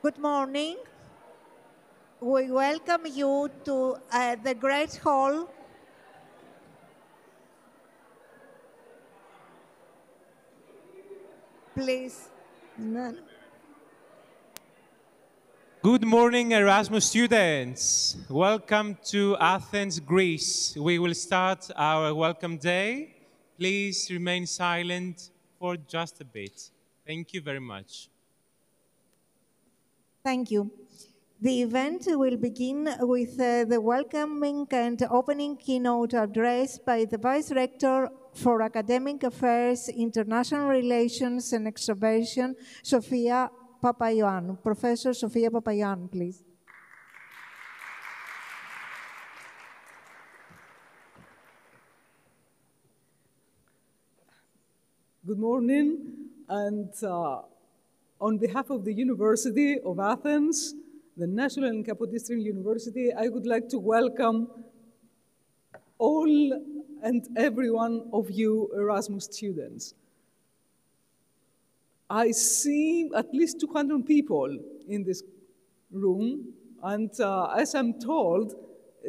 Good morning. We welcome you to the Great Hall. Please. Good morning, Erasmus students. Welcome to Athens, Greece. We will start our welcome day. Please remain silent for just a bit. Thank you very much. Thank you. The event will begin with the welcoming and opening keynote address by the Vice Rector for Academic Affairs, International Relations and Extraversion, Sofia Papaioannou. Professor Sofia Papaioannou, please. Good morning, and on behalf of the University of Athens, the National and Kapodistrian University, I would like to welcome all and every one of you Erasmus students. I see at least 200 people in this room, and as I'm told,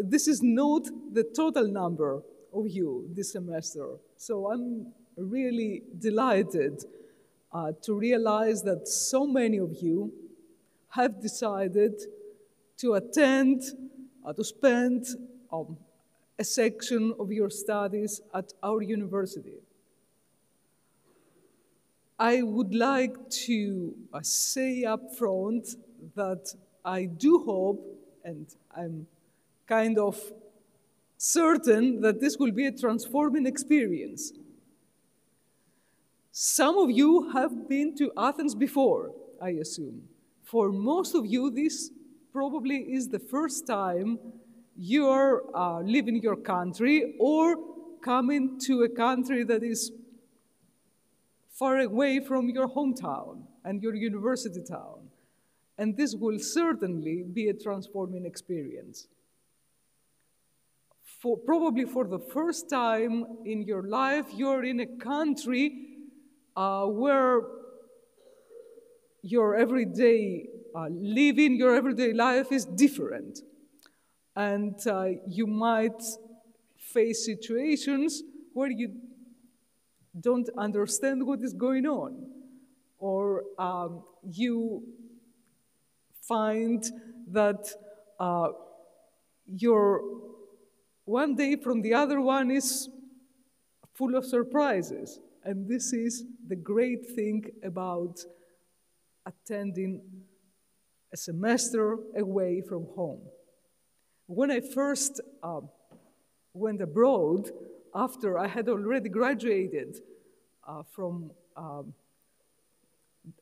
this is not the total number of you this semester. So I'm really delighted to realize that so many of you have decided to attend, to spend a section of your studies at our university. I would like to say up front that I do hope, and I'm kind of certain that this will be a transforming experience. Some of you have been to Athens before, I assume. For most of you, this probably is the first time you're leaving your country or coming to a country that is far away from your hometown and your university town. And this will certainly be a transforming experience. Probably for the first time in your life, you're in a country where your everyday living, your everyday life is different. And you might face situations where you don't understand what is going on, or you find that your one day from the other one is full of surprises. And this is the great thing about attending a semester away from home. When I first went abroad, after I had already graduated from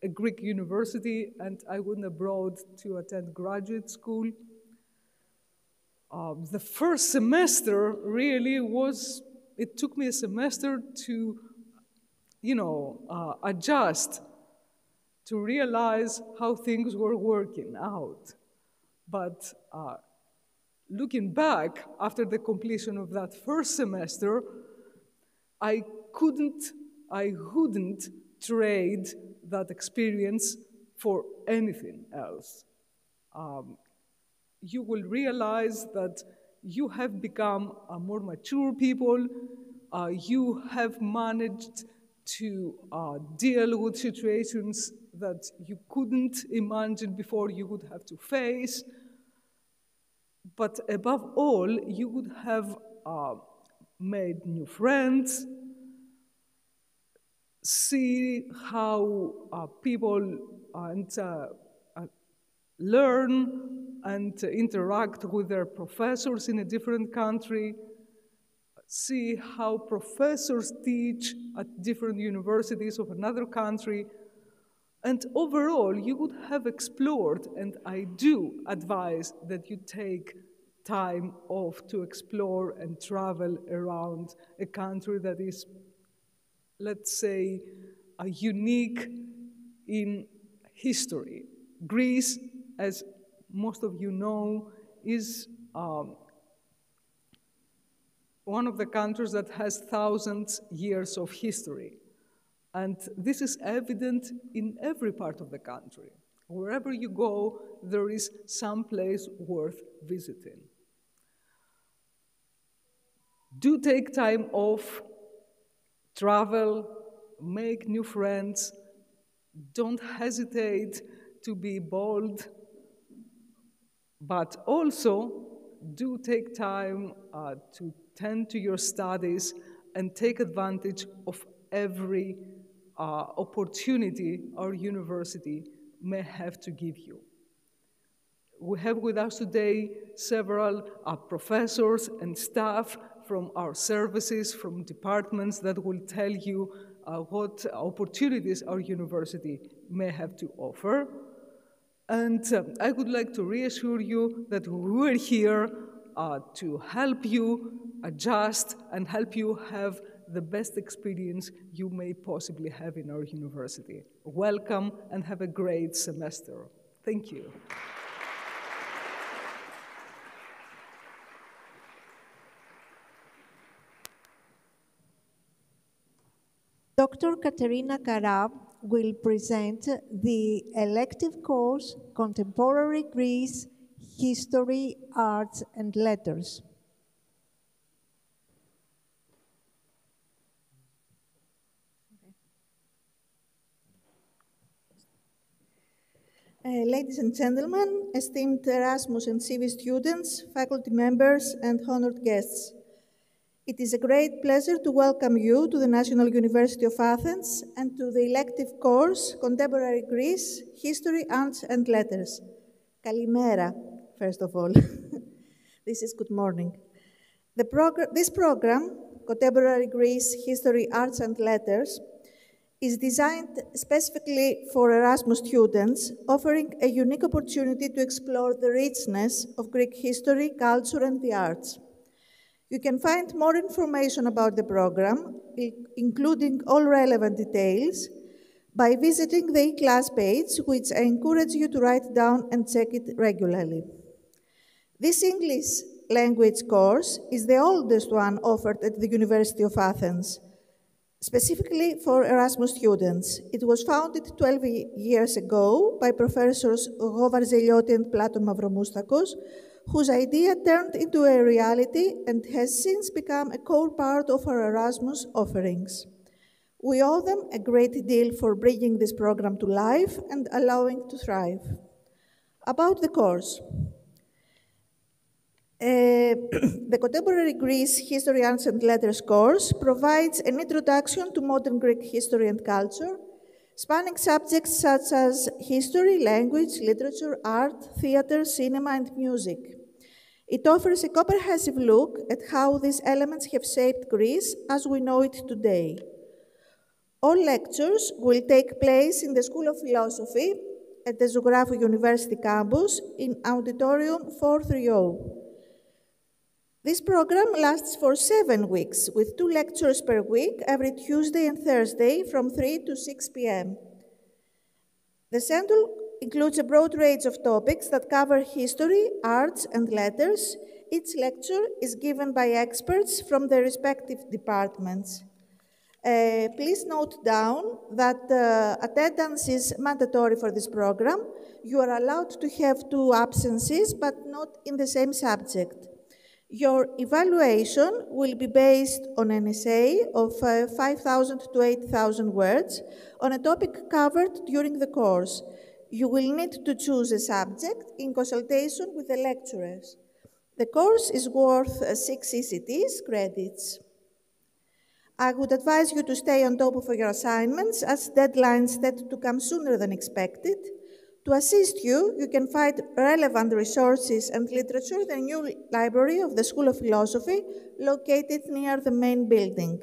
a Greek university, and I went abroad to attend graduate school, the first semester really was, it took me a semester to adjust, to realize how things were working out. But looking back, after the completion of that first semester, I wouldn't trade that experience for anything else. You will realize that you have become a more mature people. You have managed to deal with situations that you couldn't imagine before you would have to face. But above all, you would have made new friends, see how people learn and interact with their professors in a different country, see how professors teach at different universities of another country. And overall, you would have explored, and I do advise that you take time off to explore and travel around a country that is, let's say, unique in history. Greece, as most of you know, is one of the countries that has thousands of years of history. And this is evident in every part of the country. Wherever you go, there is some place worth visiting. Do take time off, travel, make new friends. Don't hesitate to be bold, but also do take time to tend to your studies and take advantage of every opportunity our university may have to give you. We have with us today several professors and staff from our services, from departments that will tell you what opportunities our university may have to offer. And I would like to reassure you that we're here to help you adjust and help you have the best experience you may possibly have in our university. Welcome and have a great semester. Thank you. Dr. Katerina Karab will present the elective course Contemporary Greece, History, Arts and Letters. Ladies and gentlemen, esteemed Erasmus and CIVIS students, faculty members, and honored guests. It is a great pleasure to welcome you to the National University of Athens and to the elective course Contemporary Greece, History, Arts and Letters. Kalimera, first of all. This is good morning. This program, Contemporary Greece, History, Arts and Letters, is designed specifically for Erasmus students, offering a unique opportunity to explore the richness of Greek history, culture, and the arts. You can find more information about the program, including all relevant details, by visiting the e-class page, which I encourage you to write down and check it regularly. This English language course is the oldest one offered at the University of Athens, specifically for Erasmus students. It was founded 12 years ago by Professors Varzelioti and Platon Mavromoustakos, whose idea turned into a reality and has since become a core part of our Erasmus offerings. We owe them a great deal for bringing this program to life and allowing it to thrive. About the course. The Contemporary Greece History, Arts and Letters course provides an introduction to modern Greek history and culture, spanning subjects such as history, language, literature, art, theater, cinema, and music. It offers a comprehensive look at how these elements have shaped Greece as we know it today. All lectures will take place in the School of Philosophy at the Zoughrafou University campus in Auditorium 430. This program lasts for 7 weeks, with 2 lectures per week, every Tuesday and Thursday from 3 to 6 p.m. The center includes a broad range of topics that cover history, arts, and letters. Each lecture is given by experts from their respective departments. Please note down that attendance is mandatory for this program. You are allowed to have 2 absences, but not in the same subject. Your evaluation will be based on an essay of 5,000 to 8,000 words on a topic covered during the course. You will need to choose a subject in consultation with the lecturers. The course is worth 6 ECTS credits. I would advise you to stay on top of your assignments as deadlines tend to come sooner than expected. To assist you, you can find relevant resources and literature in the new library of the School of Philosophy, located near the main building.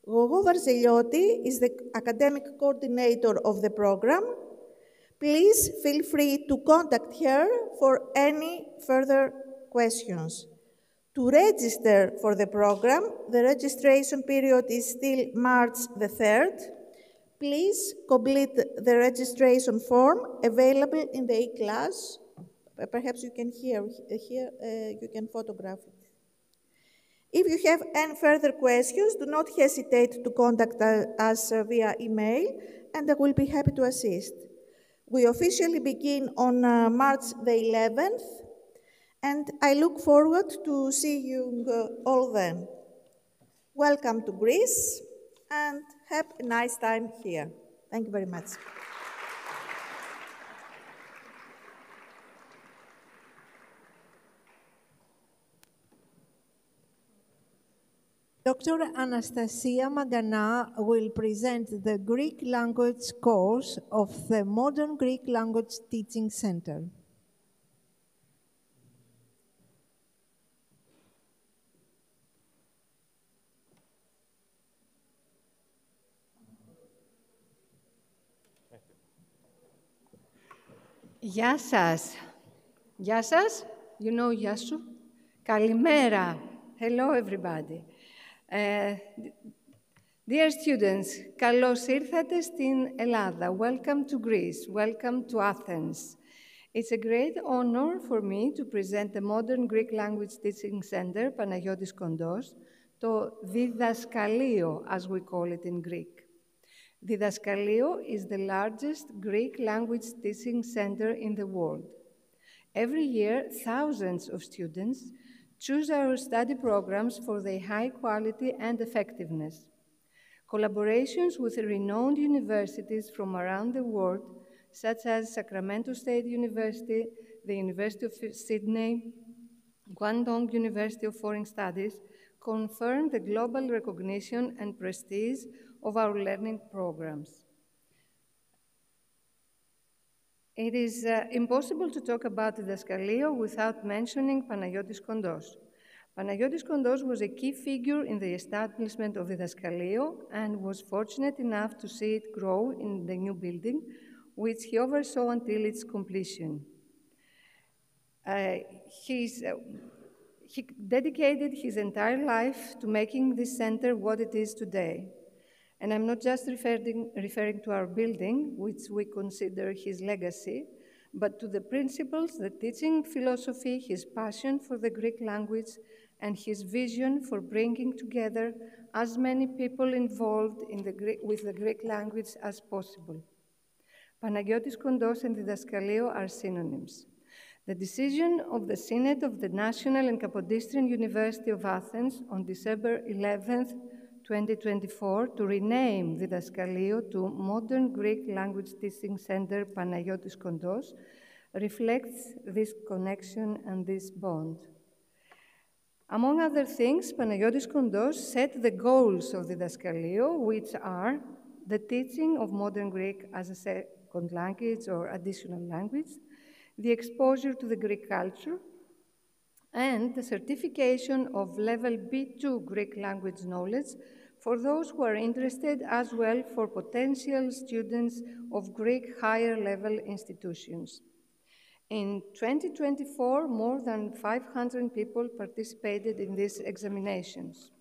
Varzelioti is the academic coordinator of the program. Please feel free to contact her for any further questions. To register for the program, the registration period is still March the 3rd. Please complete the registration form available in the e-class. Perhaps you can you can photograph it. If you have any further questions, do not hesitate to contact us via email, and I will be happy to assist. We officially begin on March the 11th, and I look forward to see you all then. Welcome to Greece, and have a nice time here. Thank you very much. Dr. Anastasia Magana will present the Greek language course of the Modern Greek Language Teaching Center. Γεια σας. Γεια σας. You know γεια σου. Καλημέρα. Hello, everybody. Dear students, καλώς ήρθατε στην Ελλάδα. Welcome to Greece. Welcome to Athens. It's a great honor for me to present the Modern Greek Language Teaching Center, Παναγιώτης Κοντός, το διδασκαλείο, as we call it in Greek. Didaskalio is the largest Greek language teaching center in the world. Every year, thousands of students choose our study programs for their high quality and effectiveness. Collaborations with renowned universities from around the world, such as Sacramento State University, the University of Sydney, Guangdong University of Foreign Studies, confirm the global recognition and prestige of our learning programs. It is impossible to talk about Didaskalio without mentioning Panagiotis Kondos. Panagiotis Kondos was a key figure in the establishment of Didaskalio and was fortunate enough to see it grow in the new building, which he oversaw until its completion. He dedicated his entire life to making this center what it is today. And I'm not just referring to our building, which we consider his legacy, but to the principles, the teaching philosophy, his passion for the Greek language, and his vision for bringing together as many people involved with the Greek language as possible. Panagiotis Kondos and Didaskalio are synonyms. The decision of the Synod of the National and Kapodistrian University of Athens on December 11th, 2024, to rename Didaskalio to Modern Greek Language Teaching Center Panagiotis Kondos reflects this connection and this bond. Among other things, Panagiotis Kondos set the goals of Didaskalio, which are the teaching of modern Greek as a second language or additional language, the exposure to the Greek culture, and the certification of level B2 Greek language knowledge for those who are interested, as well for potential students of Greek higher level institutions. In 2024, more than 500 people participated in these examinations.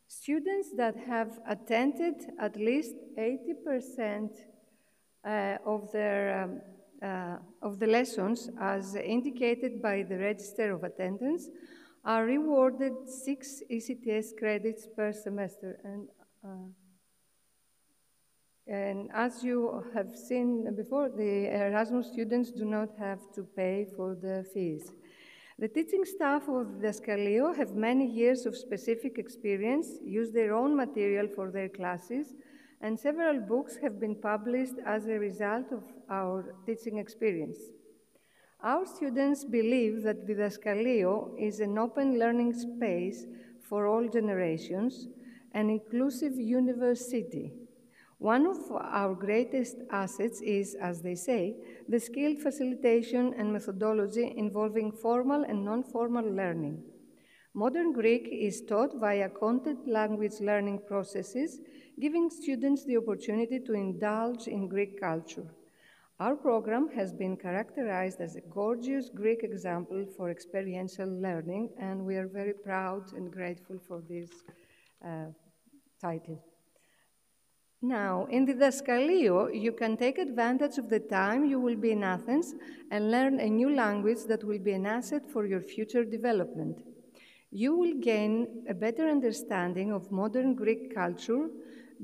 Students that have attended at least 80% of the lessons, as indicated by the register of attendance, are rewarded 6 ECTS credits per semester. And as you have seen before, the Erasmus students do not have to pay for the fees. The teaching staff of Didaskalio have many years of specific experience, use their own material for their classes, and several books have been published as a result of our teaching experience. Our students believe that Didaskalio is an open learning space for all generations, an inclusive university. One of our greatest assets is, as they say, the skilled facilitation and methodology involving formal and non-formal learning. Modern Greek is taught via content language learning processes, giving students the opportunity to indulge in Greek culture. Our program has been characterized as a gorgeous Greek example for experiential learning, and we are very proud and grateful for this title. Now, in Didaskalio, you can take advantage of the time you will be in Athens and learn a new language that will be an asset for your future development. You will gain a better understanding of modern Greek culture,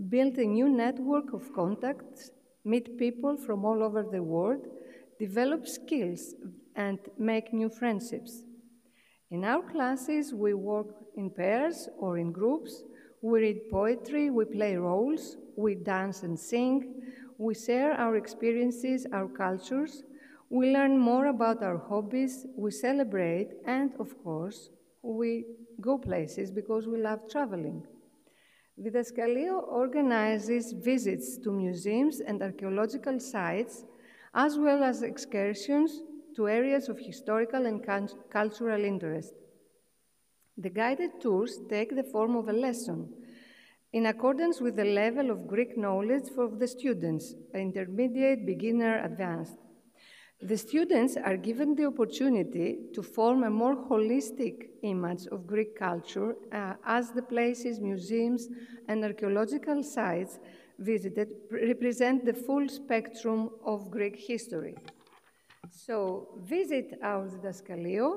build a new network of contacts, meet people from all over the world, develop skills, and make new friendships. In our classes, we work in pairs or in groups, we read poetry, we play roles, we dance and sing, we share our experiences, our cultures, we learn more about our hobbies, we celebrate, and of course, we go places because we love traveling. Didaskalio organizes visits to museums and archaeological sites, as well as excursions to areas of historical and cultural interest. The guided tours take the form of a lesson, in accordance with the level of Greek knowledge for the students, intermediate, beginner, advanced. The students are given the opportunity to form a more holistic image of Greek culture as the places, museums, and archaeological sites visited represent the full spectrum of Greek history. So visit our Didaskalio,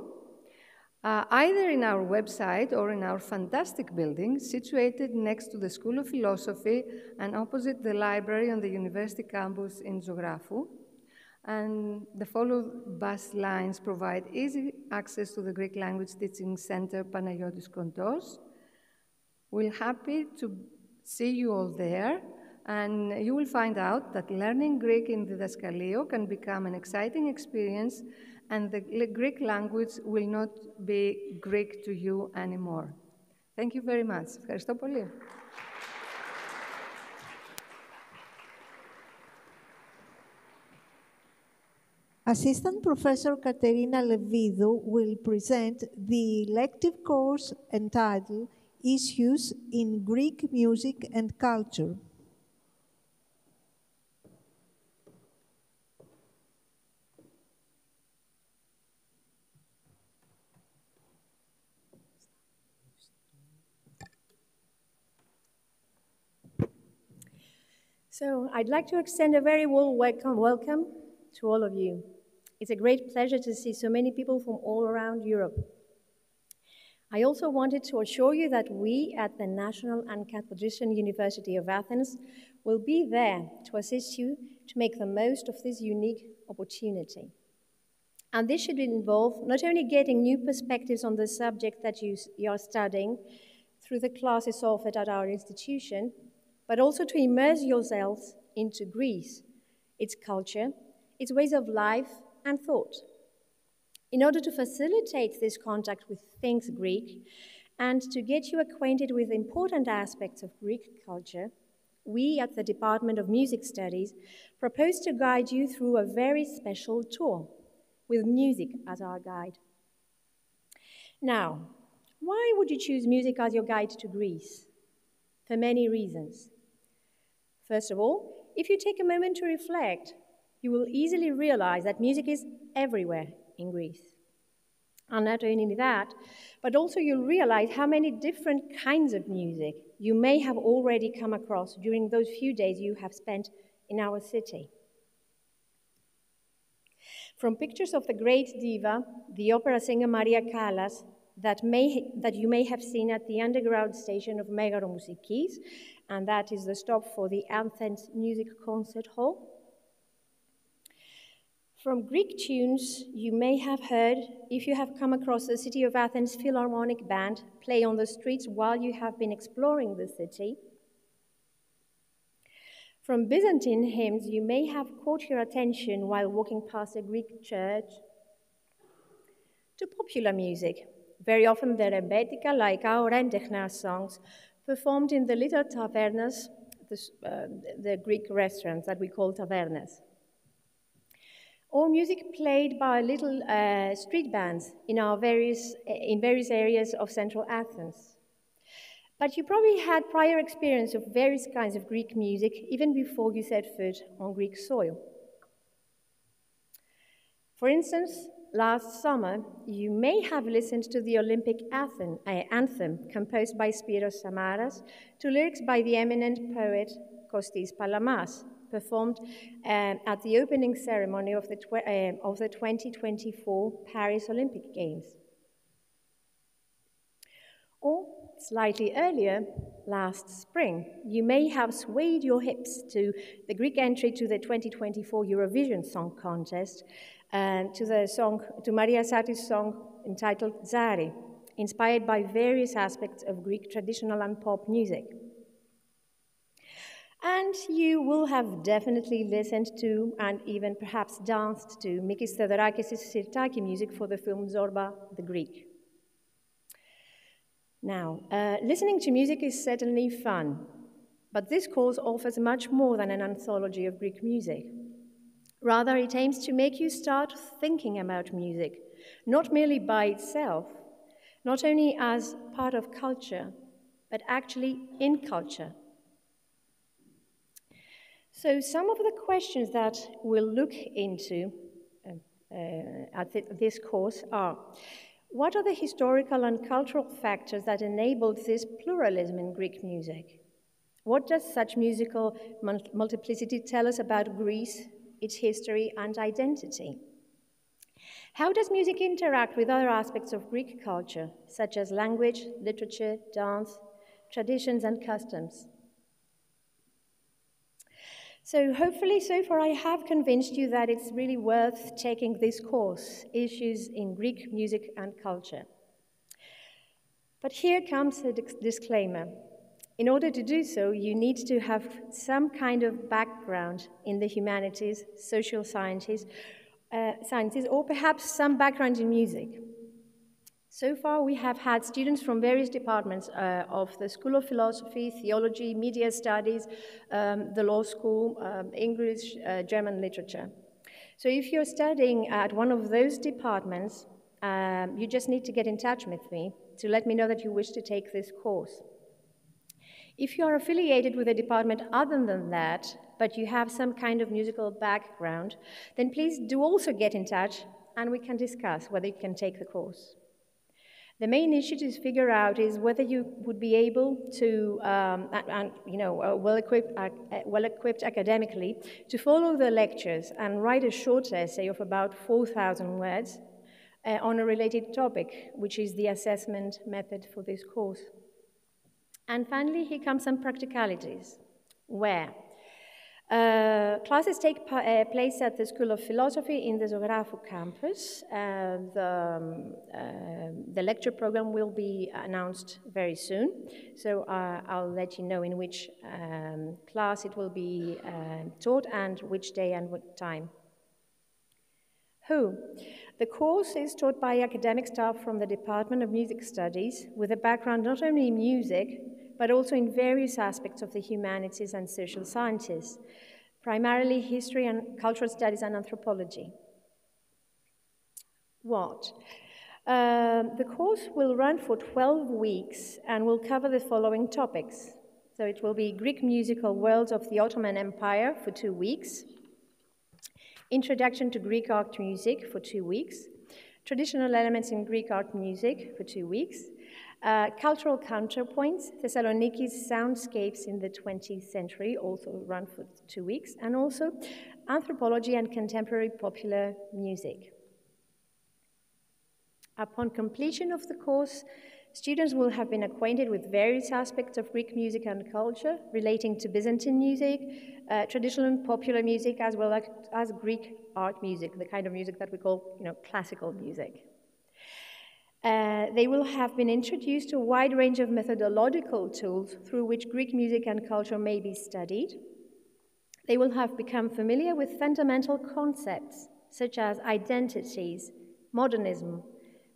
either in our website or in our fantastic building situated next to the School of Philosophy and opposite the library on the university campus in Zographou. And the following bus lines provide easy access to the Greek Language Teaching Center Panagiotis Kontos. We're happy to see you all there, and you will find out that learning Greek in the Didaskalio can become an exciting experience, and the Greek language will not be Greek to you anymore. Thank you very much. Ευχαριστώ πολύ. Assistant Professor Katerina Levidou will present the elective course entitled Issues in Greek Music and Culture. So I'd like to extend a very warm welcome to all of you. It's a great pleasure to see so many people from all around Europe. I also wanted to assure you that we at the National and Kapodician University of Athens will be there to assist you to make the most of this unique opportunity. And this should involve not only getting new perspectives on the subject that you are studying through the classes offered at our institution, but also to immerse yourselves into Greece, its culture, its ways of life and thought. In order to facilitate this contact with things Greek and to get you acquainted with important aspects of Greek culture, we at the Department of Music Studies propose to guide you through a very special tour with music as our guide. Now, why would you choose music as your guide to Greece? For many reasons. First of all, if you take a moment to reflect, you will easily realize that music is everywhere in Greece. And not only that, but also you'll realize how many different kinds of music you may have already come across during those few days you have spent in our city. From pictures of the great diva, the opera singer Maria Callas, that you may have seen at the underground station of Megaro Musikis, and that is the stop for the Athens Music Concert Hall. From Greek tunes you may have heard if you have come across the City of Athens Philharmonic Band play on the streets while you have been exploring the city. From Byzantine hymns you may have caught your attention while walking past a Greek church. To popular music, very often the rebetika, like our Rendechna songs, performed in the little tavernas, the Greek restaurants that we call tavernas. Or music played by little street bands in various areas of central Athens. But you probably had prior experience of various kinds of Greek music even before you set foot on Greek soil. For instance, last summer, you may have listened to the Olympic anthem composed by Spiros Samaras to lyrics by the eminent poet Kostis Palamas, performed at the opening ceremony of the 2024 Paris Olympic Games. Or, slightly earlier, last spring, you may have swayed your hips to the Greek entry to the 2024 Eurovision Song Contest and to Maria Sati's song entitled Zari, inspired by various aspects of Greek traditional and pop music. And you will have definitely listened to and even perhaps danced to Mikis Theodorakis' Sirtaki music for the film Zorba the Greek. Now, listening to music is certainly fun, but this course offers much more than an anthology of Greek music. Rather, it aims to make you start thinking about music, not merely by itself, not only as part of culture, but actually in culture. So some of the questions that we'll look into at this course are, what are the historical and cultural factors that enabled this pluralism in Greek music? What does such musical multiplicity tell us about Greece, its history and identity? How does music interact with other aspects of Greek culture, such as language, literature, dance, traditions, and customs? So hopefully so far I have convinced you that it's really worth taking this course, Issues in Greek Music and Culture. But here comes a disclaimer. In order to do so, you need to have some kind of background in the humanities, social sciences, or perhaps some background in music. So far, we have had students from various departments of the School of Philosophy, Theology, Media Studies, the Law School, English, German Literature. So if you're studying at one of those departments, you just need to get in touch with me to let me know that you wish to take this course. If you are affiliated with a department other than that, but you have some kind of musical background, then please do also get in touch and we can discuss whether you can take the course. The main issue to figure out is whether you would be able to, well-equipped academically, to follow the lectures and write a short essay of about 4,000 words on a related topic, which is the assessment method for this course. And finally, here come some practicalities. Where? Classes take place at the School of Philosophy in the Zographou campus. The lecture program will be announced very soon, so I'll let you know in which class it will be taught and which day and what time. Who? The course is taught by academic staff from the Department of Music Studies with a background not only in music, but also in various aspects of the humanities and social sciences, primarily history and cultural studies and anthropology. What? The course will run for 12 weeks and will cover the following topics. So it will be Greek musical worlds of the Ottoman Empire for 2 weeks, Introduction to Greek art music for 2 weeks, Traditional elements in Greek art music for 2 weeks, Cultural counterpoints, Thessaloniki's soundscapes in the 20th century, also run for 2 weeks, and also Anthropology and Contemporary Popular Music. Upon completion of the course, students will have been acquainted with various aspects of Greek music and culture relating to Byzantine music, traditional and popular music, as well as Greek art music, the kind of music that we call, classical music. They will have been introduced to a wide range of methodological tools through which Greek music and culture may be studied. They will have become familiar with fundamental concepts such as identities, modernism,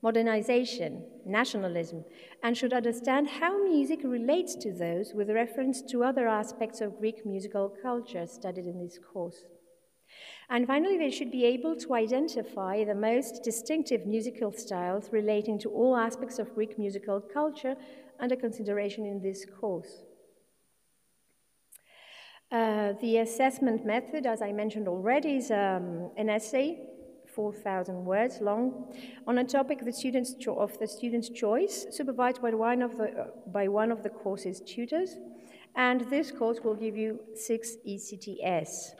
modernization, nationalism, and should understand how music relates to those with reference to other aspects of Greek musical culture studied in this course. And finally, they should be able to identify the most distinctive musical styles relating to all aspects of Greek musical culture under consideration in this course. The assessment method, as I mentioned already, is an essay, 4,000 words long, on a topic of the student's choice, supervised by one of the course's tutors, and this course will give you 6 ECTS.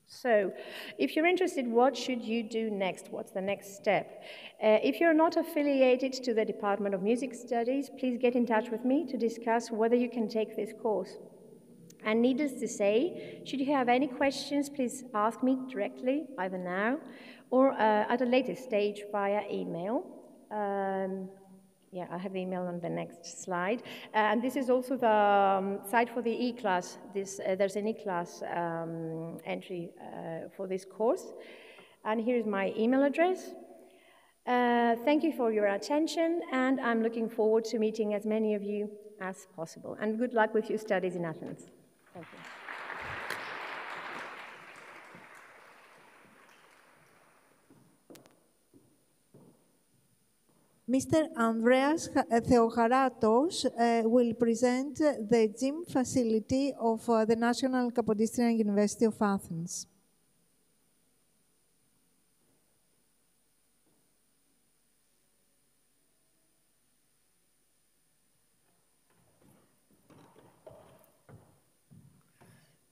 So, if you're interested, what should you do next? What's the next step? If you're not affiliated to the Department of Music Studies, please get in touch with me to discuss whether you can take this course. And needless to say, should you have any questions, please ask me directly, either now or at a later stage via email. Yeah, I have the email on the next slide. And this is also the site for the e-class. There's an e-class entry for this course. And here's my email address. Thank you for your attention, and I'm looking forward to meeting as many of you as possible. And good luck with your studies in Athens. Thank you. Mr. Andreas Theocharatos will present the gym facility of the National Kapodistrian University of Athens.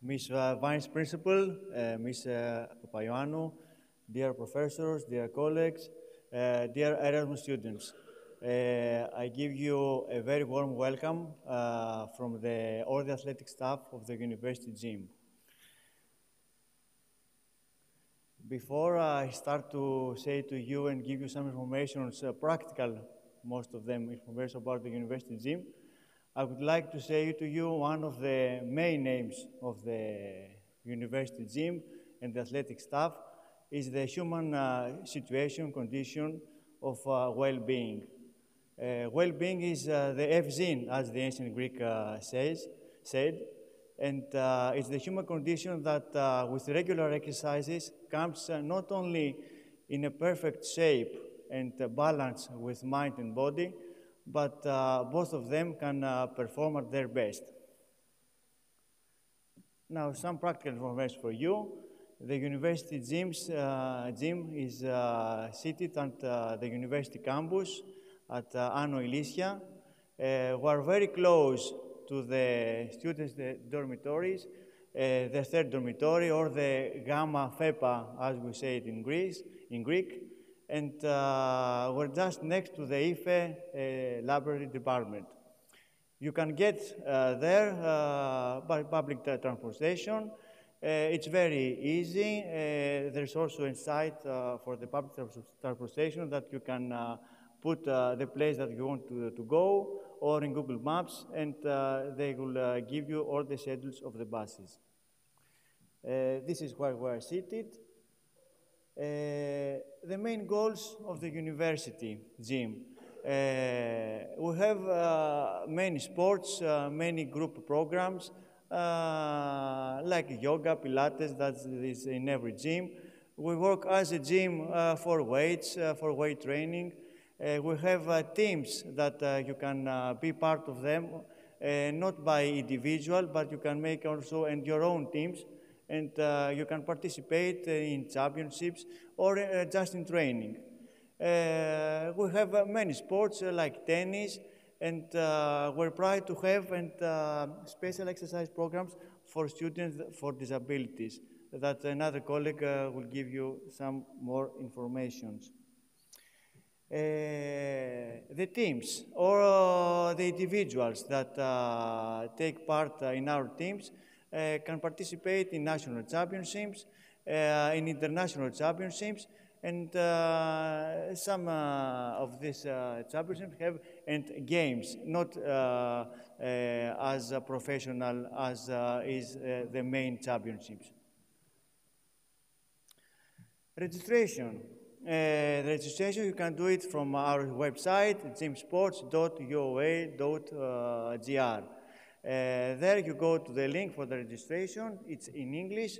Ms. Vice Principal, Ms. Papaioannou, dear professors, dear colleagues, dear Erasmus students, I give you a very warm welcome from all the athletic staff of the university gym. Before I start to say to you and give you some information, practical, most of them information about the university gym, I would like to say to you one of the main names of the university gym and the athletic staff is the human situation, condition of well-being. Well-being is the Evzin, as the ancient Greek said, and it's the human condition that with regular exercises comes not only in a perfect shape and balance with mind and body, but both of them can perform at their best. Now, some practical information for you. The university gym is seated at the university campus at Anno Elysia. We're very close to the students' dormitories, the third dormitory, or the Gamma Phepa, as we say it in Greek. And we're just next to the IFE library department. You can get there by public transportation. It's very easy. There's also a site for the public transportation that you can put the place that you want to go, or in Google Maps, and they will give you all the schedules of the buses. This is where we're seated. The main goals of the university gym. We have many sports, many group programs, like yoga, Pilates, that is in every gym. We work as a gym for weights, for weight training. We have teams that you can be part of them, not by individual, but you can make also and your own teams, and you can participate in championships or just in training. We have many sports like tennis, and we're proud to have special exercise programs for students for disabilities that another colleague will give you some more information. The teams or the individuals that take part in our teams can participate in national championships, in international championships, and some of these championships have games, not as professional as is the main championships. Registration. The registration, you can do it from our website, gymsports.uoa.gr. There you go to the link for the registration. It's in English,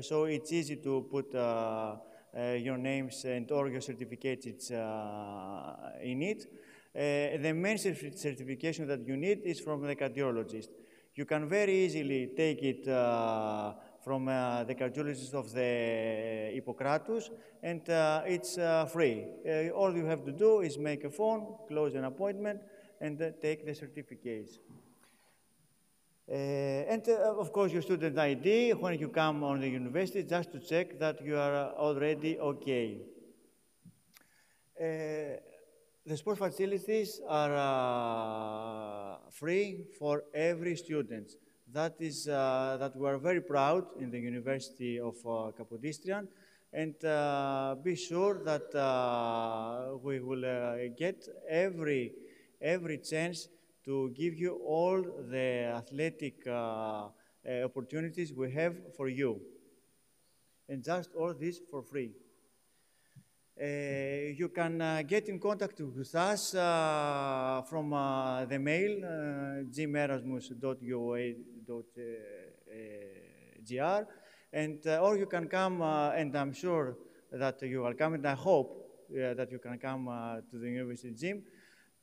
so it's easy to put your names and or your certificates in it. The main certification that you need is from the cardiologist. You can very easily take it from the cardiologist of the Hippocrates, and it's free. All you have to do is make a phone, close an appointment, and take the certificates. Of course, your student ID when you come on the university, just to check that you are already okay. The sports facilities are free for every student. That is that we are very proud in the University of Kapodistrian, and be sure that we will get every chance to give you all the athletic opportunities we have for you, and just all this for free. You can get in contact with us from the mail gymerasmus.ua.gr, and or you can come, and I'm sure that you will come, and I hope that you can come to the University Gym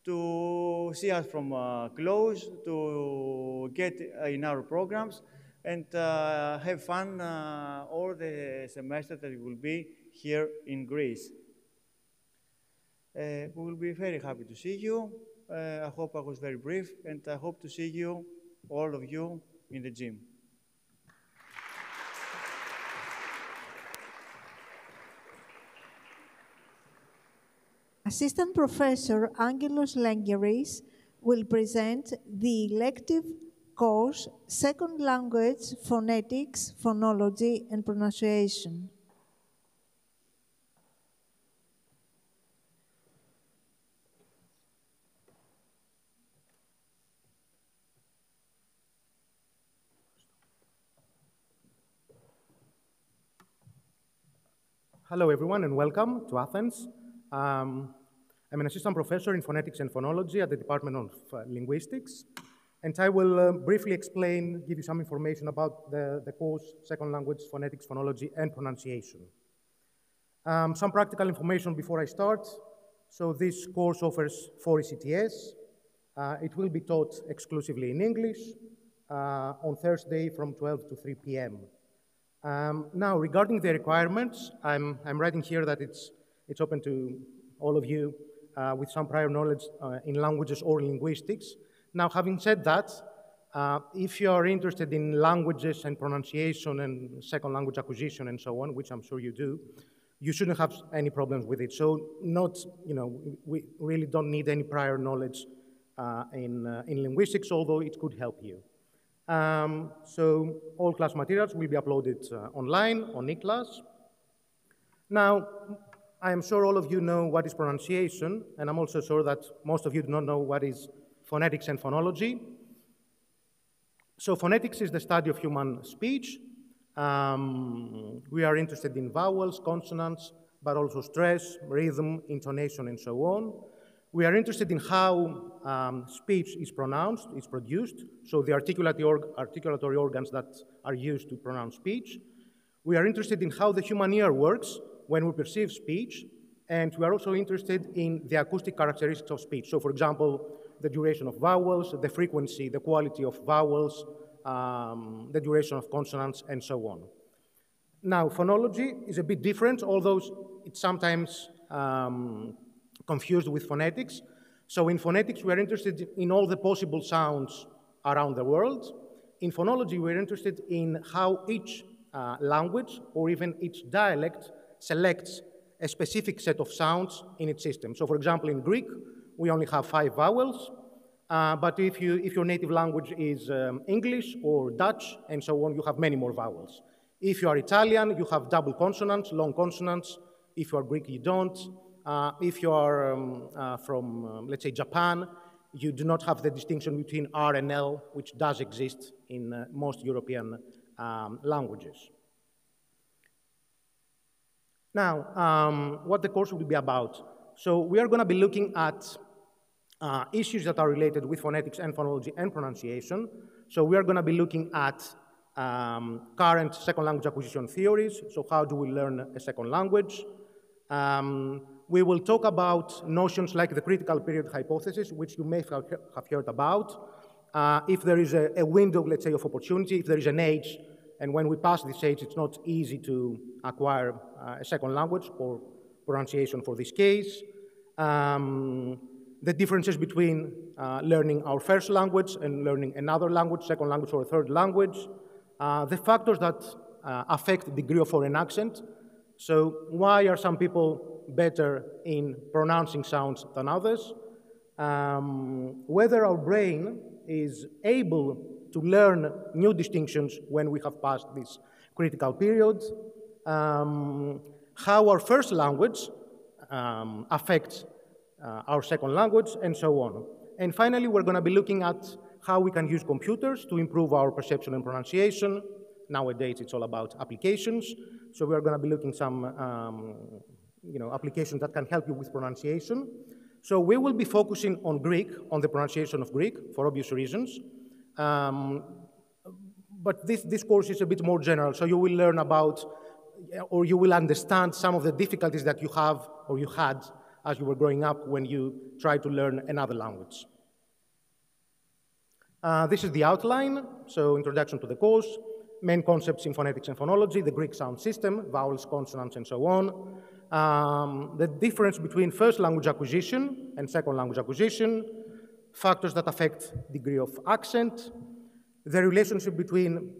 to see us from close, to get in our programs, and have fun all the semester that you will be here in Greece. We will be very happy to see you. I hope I was very brief, and I hope to see you, all of you, in the gym. Assistant Professor Angelos Lengeris will present the elective course Second Language, Phonetics, Phonology, and Pronunciation. Hello, everyone, and welcome to Athens. I'm an assistant professor in phonetics and phonology at the Department of Linguistics, and I will briefly explain, give you some information about the course Second Language, Phonetics, Phonology, and Pronunciation. Some practical information before I start. So this course offers 4 ECTS. It will be taught exclusively in English on Thursday from 12 to 3 p.m. Now, regarding the requirements, I'm writing here that it's open to all of you with some prior knowledge in languages or linguistics. Now, having said that, if you are interested in languages and pronunciation and second language acquisition and so on, which I'm sure you do, you shouldn't have any problems with it. So we really don't need any prior knowledge in linguistics, although it could help you. So all class materials will be uploaded online on eClass. Now, I am sure all of you know what is pronunciation, and I'm also sure that most of you do not know what is phonetics and phonology. So phonetics is the study of human speech. We are interested in vowels, consonants, but also stress, rhythm, intonation, and so on. We are interested in how speech is pronounced, is produced, so the articulatory organs that are used to pronounce speech. We are interested in how the human ear works when we perceive speech, and we are also interested in the acoustic characteristics of speech. So, for example, the duration of vowels, the frequency, the quality of vowels, the duration of consonants, and so on. Now, phonology is a bit different, although it's sometimes confused with phonetics. So in phonetics, we are interested in all the possible sounds around the world. In phonology, we're interested in how each language or even each dialect selects a specific set of sounds in its system. So for example, in Greek, we only have 5 vowels, but if your native language is English or Dutch and so on, you have many more vowels. If you are Italian, you have double consonants, long consonants. If you are Greek, you don't. If you are from, let's say, Japan, you do not have the distinction between R and L, which does exist in most European languages. Now, what the course will be about. So we are going to be looking at issues that are related with phonetics and phonology and pronunciation. So we are going to be looking at current second language acquisition theories. So how do we learn a second language? We will talk about notions like the critical period hypothesis, which you may have heard about. If there is a window, let's say, of opportunity, if there is an age, and when we pass this age, it's not easy to acquire a second language or pronunciation for this case. the differences between learning our first language and learning another language, second language, or a third language, the factors that affect degree of foreign accent. So why are some people better in pronouncing sounds than others? Whether our brain is able to learn new distinctions when we have passed this critical period, how our first language affects our second language, and so on. And finally, we're going to be looking at how we can use computers to improve our perception and pronunciation. Nowadays, it's all about applications. So we're going to be looking at some applications that can help you with pronunciation. So we will be focusing on Greek, on the pronunciation of Greek, for obvious reasons. But this course is a bit more general, so you will learn about, or you will understand some of the difficulties that you have or you had as you were growing up when you tried to learn another language. This is the outline, so introduction to the course, main concepts in phonetics and phonology, the Greek sound system, vowels, consonants, and so on. The difference between first language acquisition and second language acquisition, factors that affect degree of accent, the relationship between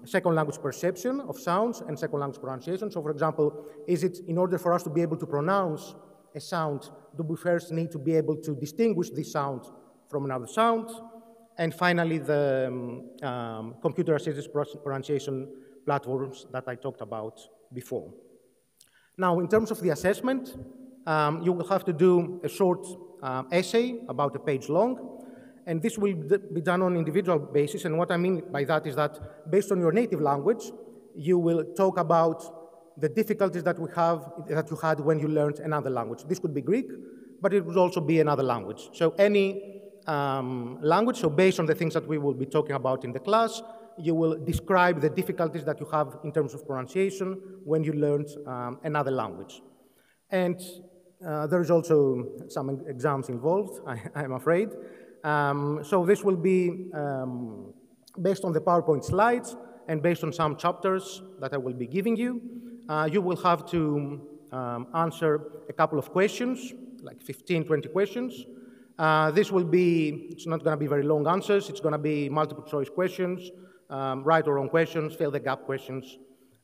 second language perception of sounds and second language pronunciation. So for example, is it in order for us to be able to pronounce a sound, do we first need to be able to distinguish this sound from another sound? And finally, the computer-assisted pronunciation platforms that I talked about before. Now, in terms of the assessment, you will have to do a short essay, about a page long, and this will be done on an individual basis. And what I mean by that is that based on your native language, you will talk about the difficulties that you had when you learned another language. This could be Greek, but it would also be another language. So any language, so based on the things that we will be talking about in the class, you will describe the difficulties that you have in terms of pronunciation when you learned another language. And there is also some exams involved, I'm afraid. So this will be based on the PowerPoint slides and based on some chapters that I will be giving you. You will have to answer a couple of questions, like 15, 20 questions. This will be, it's not going to be very long answers. It's going to be multiple choice questions, right or wrong questions, fill the gap questions,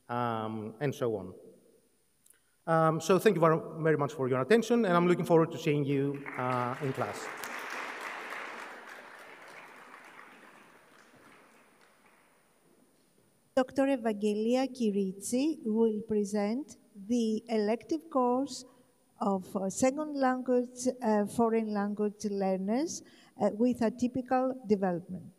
and so on. So thank you very much for your attention, and I'm looking forward to seeing you in class. Dr. Evangelia Kiritsi will present the elective course of second language, foreign language learners with a typical development.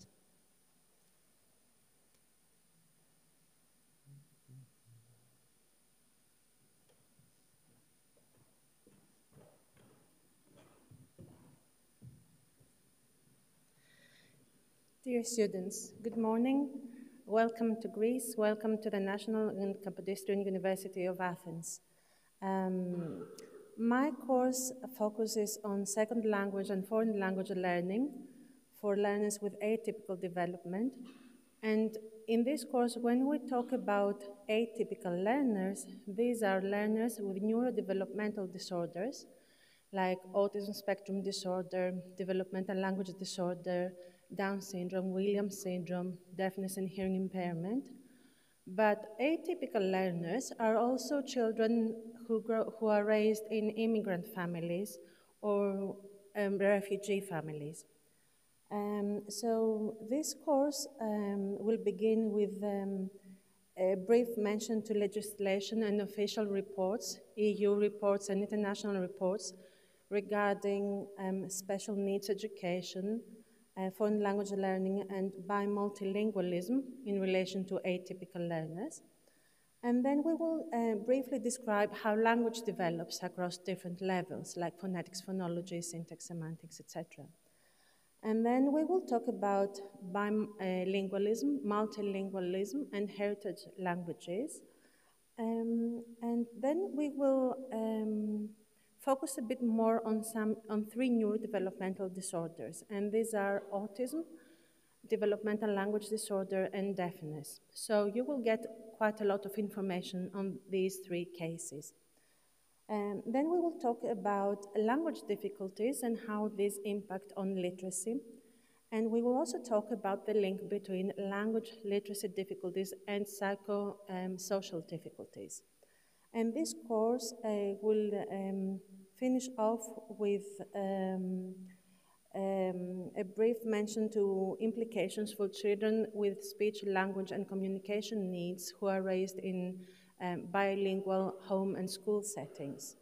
Dear students, good morning. Welcome to Greece. Welcome to the National and Kapodistrian University of Athens. My course focuses on second language and foreign language learning for learners with atypical development. And in this course, when we talk about atypical learners, these are learners with neurodevelopmental disorders, like autism spectrum disorder, developmental language disorder, Down syndrome, Williams syndrome, deafness and hearing impairment. But atypical learners are also children who are raised in immigrant families or refugee families. So this course will begin with a brief mention to legislation and official reports, EU reports and international reports regarding special needs education, foreign language learning, and bi-multilingualism in relation to atypical learners. And then we will briefly describe how language develops across different levels, like phonetics, phonology, syntax, semantics, etc. And then we will talk about bilingualism, multilingualism, and heritage languages. And then we will focus a bit more on three neurodevelopmental disorders, and these are autism, developmental language disorder, and deafness. So you will get quite a lot of information on these three cases. Then we will talk about language difficulties and how these impact on literacy. And we will also talk about the link between language literacy difficulties and psychosocial difficulties. And this course will finish off with a brief mention to implications for children with speech, language, and communication needs who are raised in bilingual home and school settings.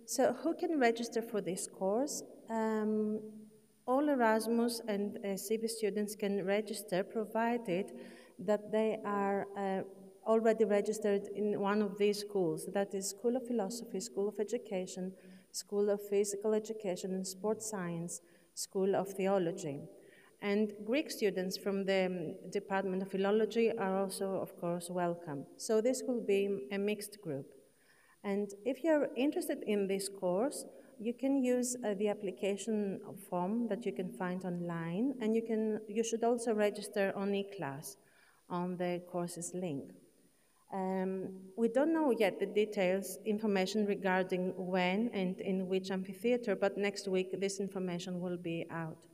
So who can register for this course? All Erasmus and CIVIS students can register, provided that they are already registered in one of these schools. That is School of Philosophy, School of Education, School of Physical Education and Sports Science, School of Theology. And Greek students from the Department of Philology are also, of course, welcome. So this will be a mixed group. And if you're interested in this course, you can use the application form that you can find online, and you should also register on eClass on the course's link. We don't know yet the details, information regarding when and in which amphitheater, but next week this information will be out.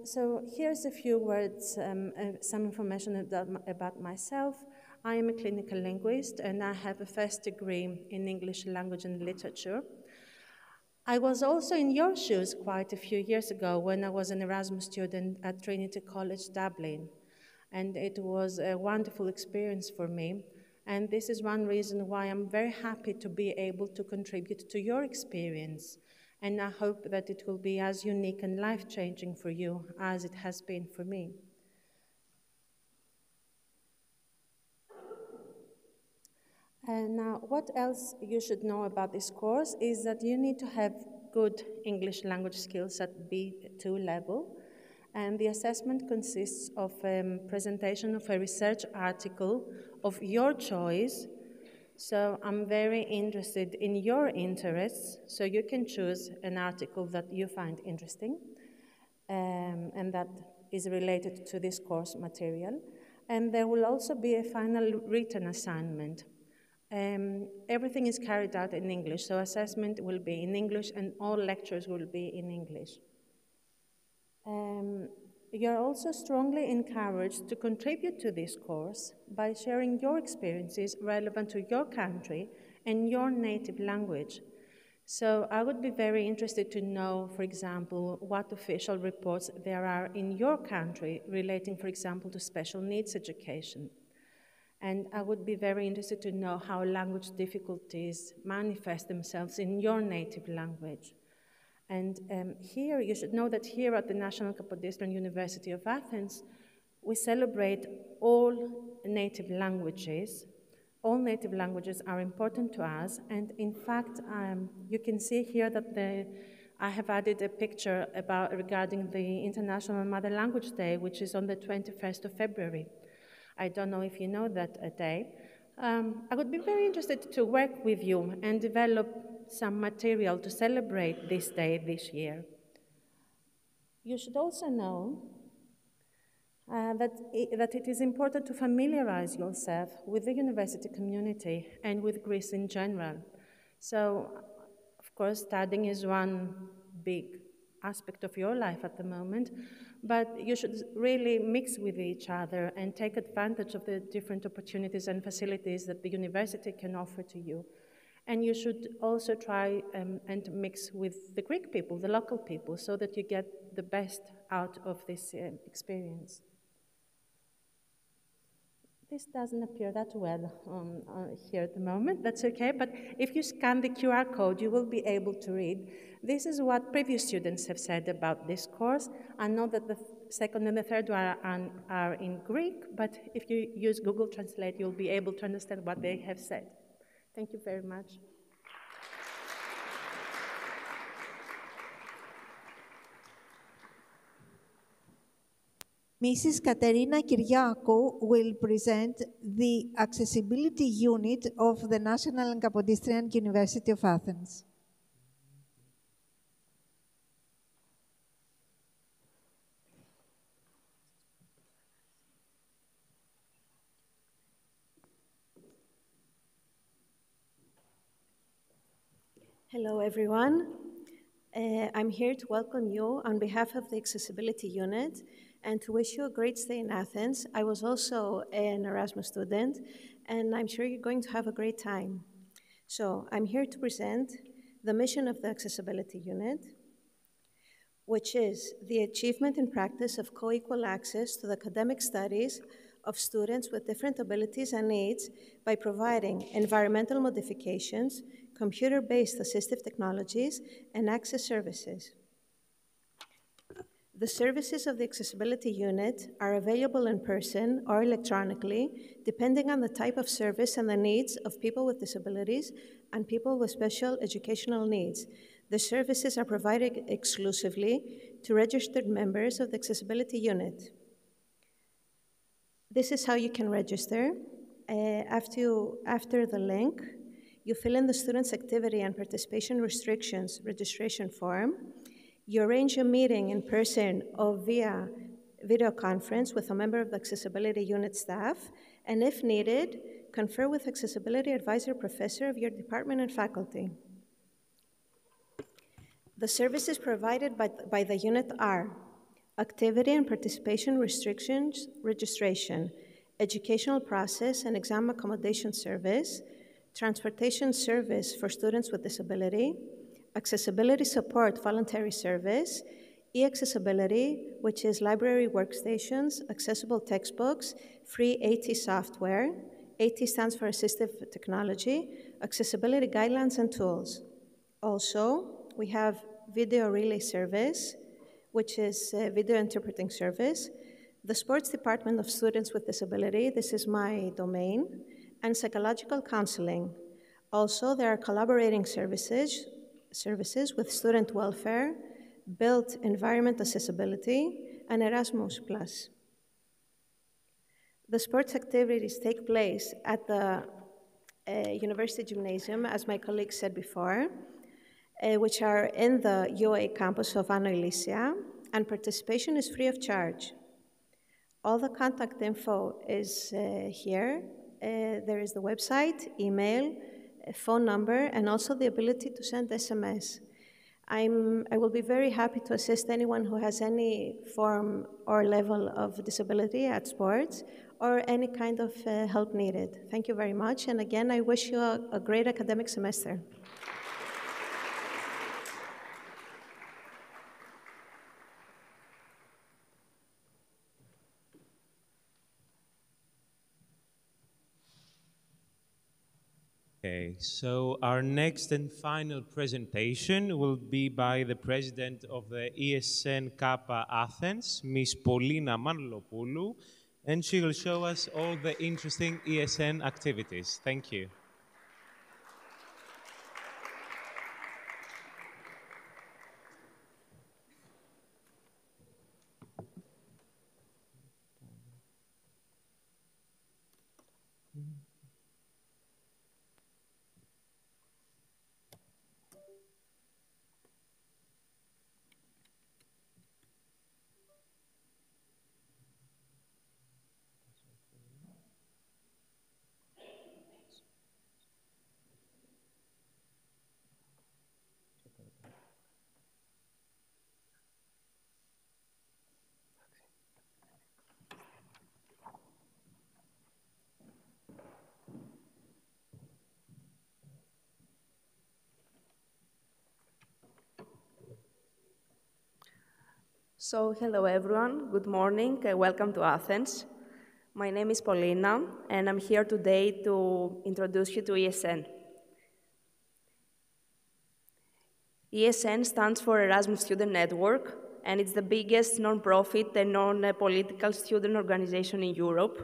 So here's a few words, some information about myself. I am a clinical linguist, and I have a first degree in English language and literature. I was also in your shoes quite a few years ago when I was an Erasmus student at Trinity College, Dublin. And it was a wonderful experience for me. And this is one reason why I'm very happy to be able to contribute to your experience. And I hope that it will be as unique and life-changing for you as it has been for me. And now, what else you should know about this course is that you need to have good English language skills at B2 level. And the assessment consists of a presentation of a research article of your choice. So I'm very interested in your interests, so you can choose an article that you find interesting and that is related to this course material. And there will also be a final written assignment. Everything is carried out in English, so assessment will be in English and all lectures will be in English. You're also strongly encouraged to contribute to this course by sharing your experiences relevant to your country and your native language. So I would be very interested to know, for example, what official reports there are in your country relating, for example, to special needs education. And I would be very interested to know how language difficulties manifest themselves in your native language. And here, you should know that here at the National Kapodistrian University of Athens, we celebrate all native languages. All native languages are important to us. And in fact, you can see here that I have added a picture regarding the International Mother Language Day, which is on the 21st of February. I don't know if you know that day. I would be very interested to work with you and develop some material to celebrate this day this year. You should also know that it is important to familiarize yourself with the university community and with Greece in general. So, of course, studying is one big aspect of your life at the moment, but you should really mix with each other and take advantage of the different opportunities and facilities that the university can offer to you. And you should also try and mix with the Greek people, the local people, so that you get the best out of this experience. This doesn't appear that well here at the moment. That's okay, but if you scan the QR code, you will be able to read. This is what previous students have said about this course. I know that the second and the third are in Greek, but if you use Google Translate, you'll be able to understand what they have said. Thank you very much. Mrs. Katerina Kyriakou will present the Accessibility Unit of the National and Kapodistrian University of Athens. Hello, everyone. I'm here to welcome you on behalf of the Accessibility Unit and to wish you a great stay in Athens. I was also an Erasmus student, and I'm sure you're going to have a great time. So I'm here to present the mission of the Accessibility Unit, which is the achievement in practice of co-equal access to the academic studies of students with different abilities and needs by providing environmental modifications, computer-based assistive technologies, and access services. The services of the Accessibility Unit are available in person or electronically, depending on the type of service and the needs of people with disabilities and people with special educational needs. The services are provided exclusively to registered members of the Accessibility Unit. This is how you can register. After the link, you fill in the student's activity and participation restrictions registration form. You arrange a meeting in person or via video conference with a member of the Accessibility Unit staff, and if needed, confer with Accessibility Advisor Professor of your department and faculty. The services provided by the unit are activity and participation restrictions registration, educational process and exam accommodation service, transportation service for students with disability, accessibility support voluntary service, e-accessibility, which is library workstations, accessible textbooks, free AT software. AT stands for Assistive Technology, accessibility guidelines and tools. Also, we have video relay service, which is a video interpreting service, the sports department of students with disability, this is my domain, and psychological counseling. Also, there are collaborating services with student welfare, built environment accessibility, and Erasmus+. The sports activities take place at the University Gymnasium, as my colleague said before, which are in the UA campus of Anno Elysia, and participation is free of charge. All the contact info is here. There is the website, email, a phone number, and also the ability to send SMS. I will be very happy to assist anyone who has any form or level of disability at sports or any kind of help needed. Thank you very much, and again, I wish you a great academic semester. Okay, so our next and final presentation will be by the president of the ESN Kappa Athens, Ms. Polina Manlopoulou, and she will show us all the interesting ESN activities. Thank you. So, hello everyone, good morning, welcome to Athens. My name is Polina, and I'm here today to introduce you to ESN. ESN stands for Erasmus Student Network, and it's the biggest non-profit and non-political student organization in Europe,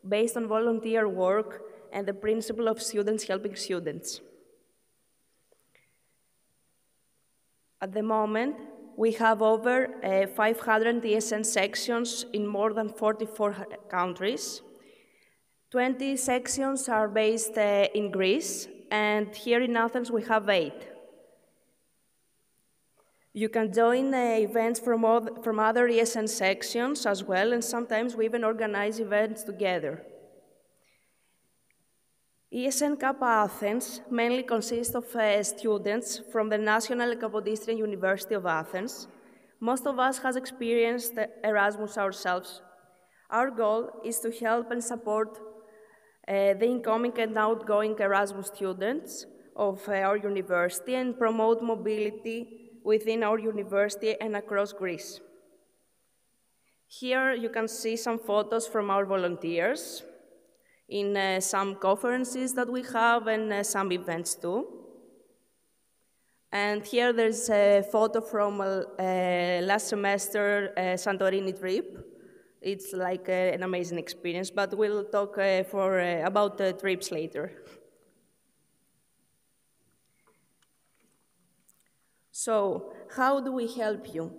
based on volunteer work and the principle of students helping students. At the moment, we have over 500 ESN sections in more than 44 countries. 20 sections are based in Greece, and here in Athens we have 8. You can join events from other ESN sections as well, and sometimes we even organize events together. ESN Kappa Athens mainly consists of students from the National Kapodistrian University of Athens. Most of us has experienced Erasmus ourselves. Our goal is to help and support the incoming and outgoing Erasmus students of our university and promote mobility within our university and across Greece. Here you can see some photos from our volunteers in some conferences that we have and some events too. And here there's a photo from last semester Santorini trip. It's like an amazing experience, but we'll talk about trips later. So, how do we help you?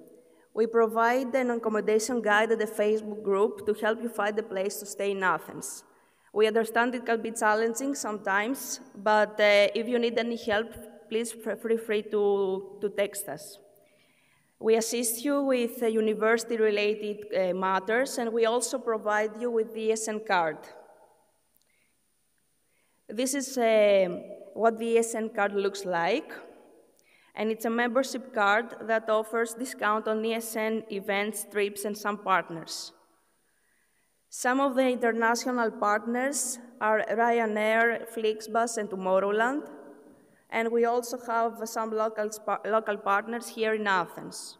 We provide an accommodation guide at the Facebook group to help you find a place to stay in Athens. We understand it can be challenging sometimes, but if you need any help, please feel free to text us. We assist you with university-related matters, and we also provide you with the ESN card. This is what the ESN card looks like, and it's a membership card that offers discount on ESN events, trips, and some partners. Some of the international partners are Ryanair, Flixbus, and Tomorrowland, and we also have some local partners here in Athens.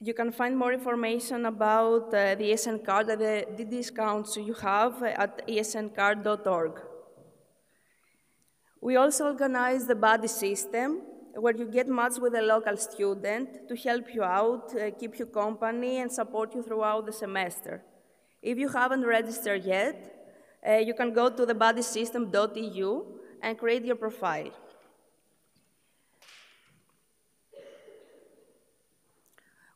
You can find more information about the ESN card and the discounts you have at esncard.org. We also organize the buddy system, where you get matched with a local student to help you out, keep you company, and support you throughout the semester. If you haven't registered yet, you can go to thebuddy.system.eu and create your profile.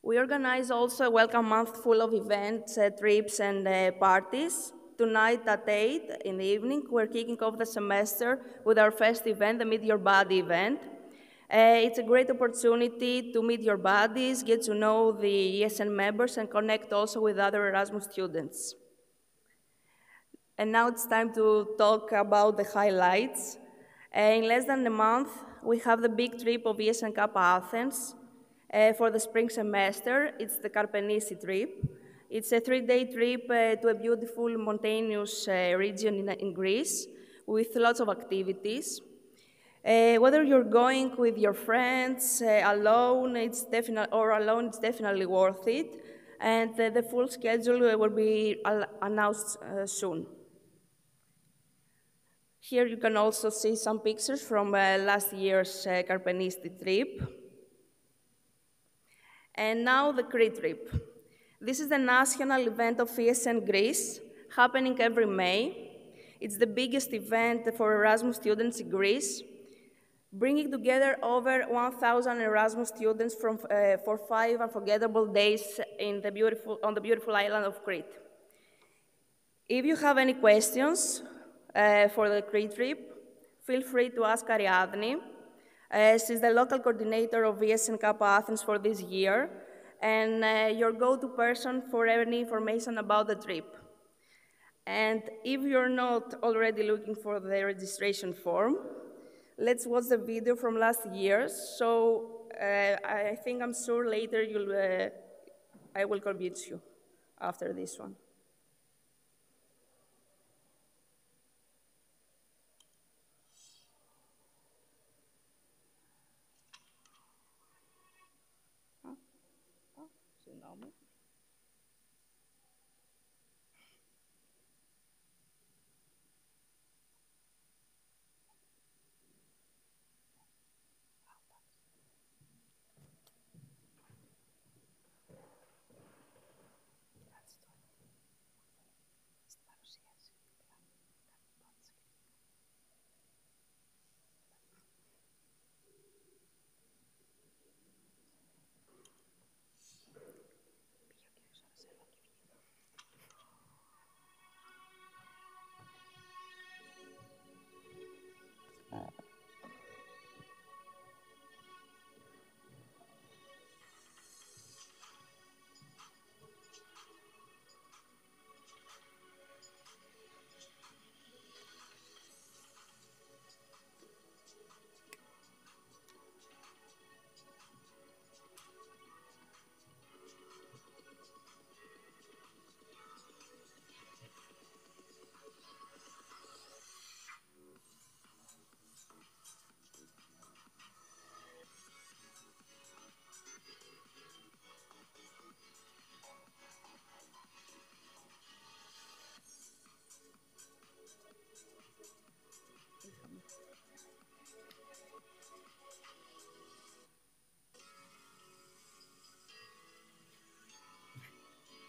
We organize also a welcome month full of events, trips, and parties. Tonight at 8 in the evening, we're kicking off the semester with our first event, the Meet Your Buddy event. It's a great opportunity to meet your buddies, get to know the ESN members, and connect also with other Erasmus students. And now it's time to talk about the highlights. In less than a month, we have the big trip of ESN Kappa Athens for the spring semester. It's the Karpenisi trip. It's a 3-day trip to a beautiful mountainous region in Greece with lots of activities. Whether you're going with your friends, alone, it's definitely worth it. And the full schedule will be announced soon. Here you can also see some pictures from last year's Karpenisi trip. And now the Crete trip. This is the national event of ESN Greece, happening every May. It's the biggest event for Erasmus students in Greece, bringing together over 1,000 Erasmus students for 5 unforgettable days on the beautiful island of Crete. If you have any questions for the Crete trip, feel free to ask Ariadne. She's the local coordinator of ESN Kappa Athens for this year, and your go-to person for any information about the trip. And if you're not already looking for the registration form, let's watch the video from last year. So I think I'm sure later I will convince you after this one.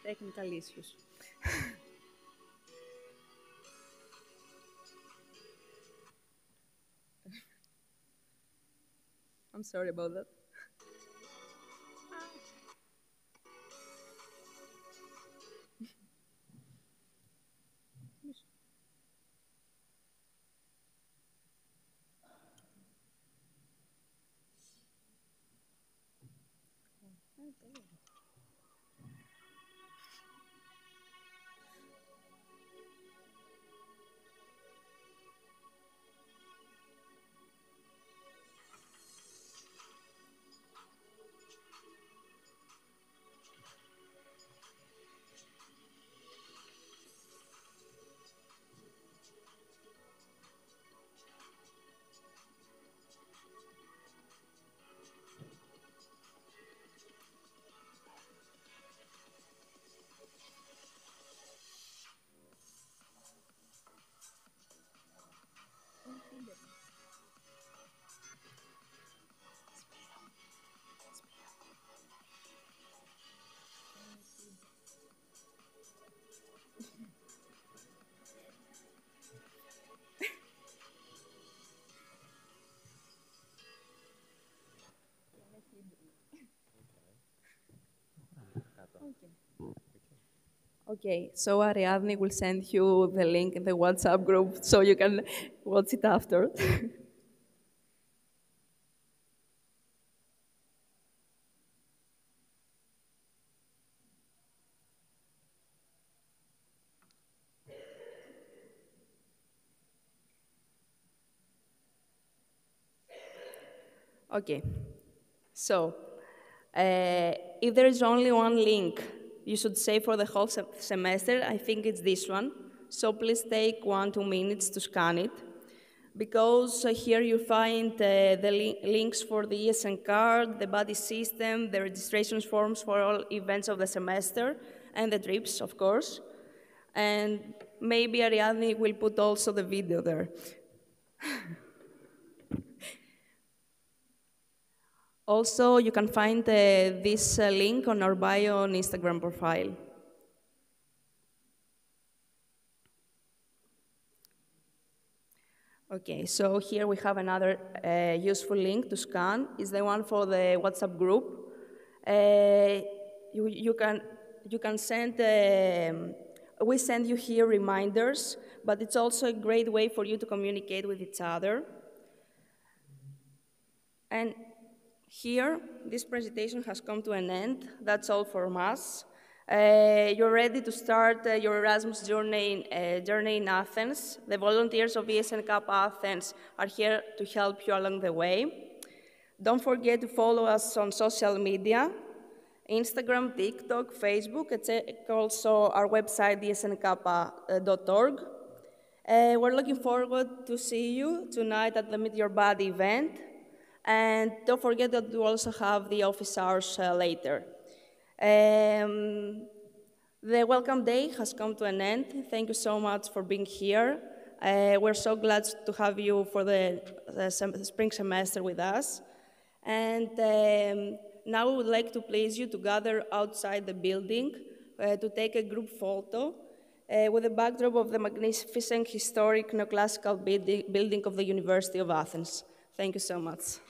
technical issues. I'm sorry about that. Okay, so Ariadne will send you the link in the WhatsApp group so you can watch it after. Okay, so if there is only one link you should save for the whole semester, I think it's this one. So please take 1-2 minutes to scan it, because here you find the links for the ESN card, the buddy system, the registration forms for all events of the semester, and the trips, of course. And maybe Ariadne will put also the video there. Also, you can find this link on our bio on Instagram profile. Okay, so here we have another useful link to scan. It's the one for the WhatsApp group. You can send, we send you here reminders, but it's also a great way for you to communicate with each other. And here, this presentation has come to an end. That's all from us. You're ready to start your Erasmus journey in Athens. The volunteers of ESN Cup Athens are here to help you along the way. Don't forget to follow us on social media, Instagram, TikTok, Facebook, and check also our website, esnkappa.org. We're looking forward to see you tonight at the Meet Your Buddy event. And don't forget that we also have the office hours later. The welcome day has come to an end. Thank you so much for being here. We're so glad to have you for the spring semester with us. And now we would like to please you to gather outside the building to take a group photo with the backdrop of the magnificent historic neoclassical building of the University of Athens. Thank you so much.